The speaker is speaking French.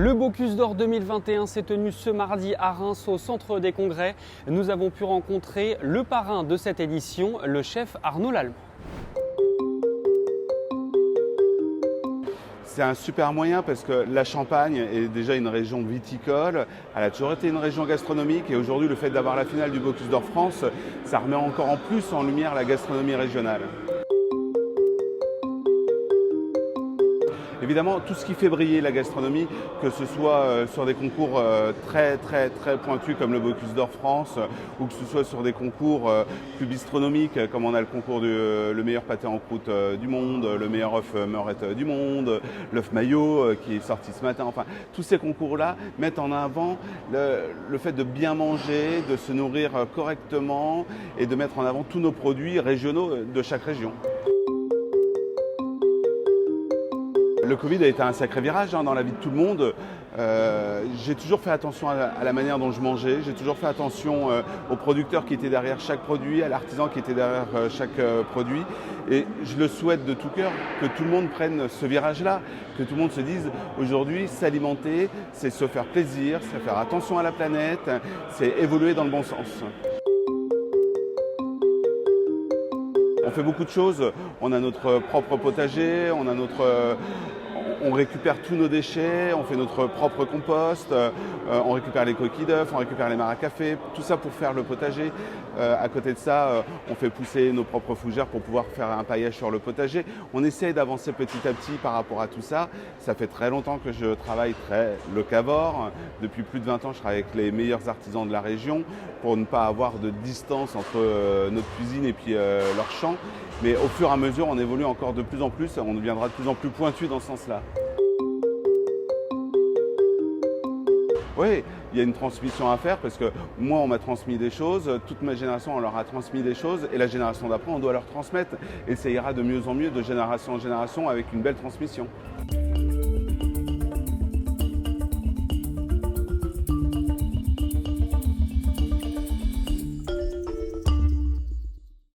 Le Bocuse d'Or 2021 s'est tenu ce mardi à Reims au centre des congrès. Nous avons pu rencontrer le parrain de cette édition, le chef Arnaud Lallemand. C'est un super moyen parce que la Champagne est déjà une région viticole, elle a toujours été une région gastronomique et aujourd'hui le fait d'avoir la finale du Bocuse d'Or France, ça remet encore en plus en lumière la gastronomie régionale. Évidemment, tout ce qui fait briller la gastronomie, que ce soit sur des concours très pointus comme le Bocuse d'Or France, ou que ce soit sur des concours plus bistronomiques, comme on a le concours le meilleur pâté en croûte du monde, le meilleur œuf meurette du monde, l'œuf maillot qui est sorti ce matin. Enfin, tous ces concours-là mettent en avant le fait de bien manger, de se nourrir correctement et de mettre en avant tous nos produits régionaux de chaque région. Le Covid a été un sacré virage dans la vie de tout le monde. J'ai toujours fait attention à la manière dont je mangeais, j'ai toujours fait attention aux producteurs qui étaient derrière chaque produit, à l'artisan qui était derrière chaque produit. Et je le souhaite de tout cœur que tout le monde prenne ce virage-là, que tout le monde se dise aujourd'hui s'alimenter, c'est se faire plaisir, c'est faire attention à la planète, c'est évoluer dans le bon sens. On fait beaucoup de choses, on a notre propre potager, on récupère tous nos déchets, on fait notre propre compost, on récupère les coquilles d'œufs, on récupère les mares à café, tout ça pour faire le potager. À côté de ça, on fait pousser nos propres fougères pour pouvoir faire un paillage sur le potager. On essaie d'avancer petit à petit par rapport à tout ça. Ça fait très longtemps que je travaille très locavore. Depuis plus de 20 ans, je travaille avec les meilleurs artisans de la région pour ne pas avoir de distance entre notre cuisine et puis leur champ. Mais au fur et à mesure, on évolue encore de plus en plus, on deviendra de plus en plus pointu dans ce sens-là. Oui, il y a une transmission à faire parce que moi, on m'a transmis des choses, toute ma génération, on leur a transmis des choses et la génération d'après, on doit leur transmettre. Et ça ira de mieux en mieux, de génération en génération, avec une belle transmission.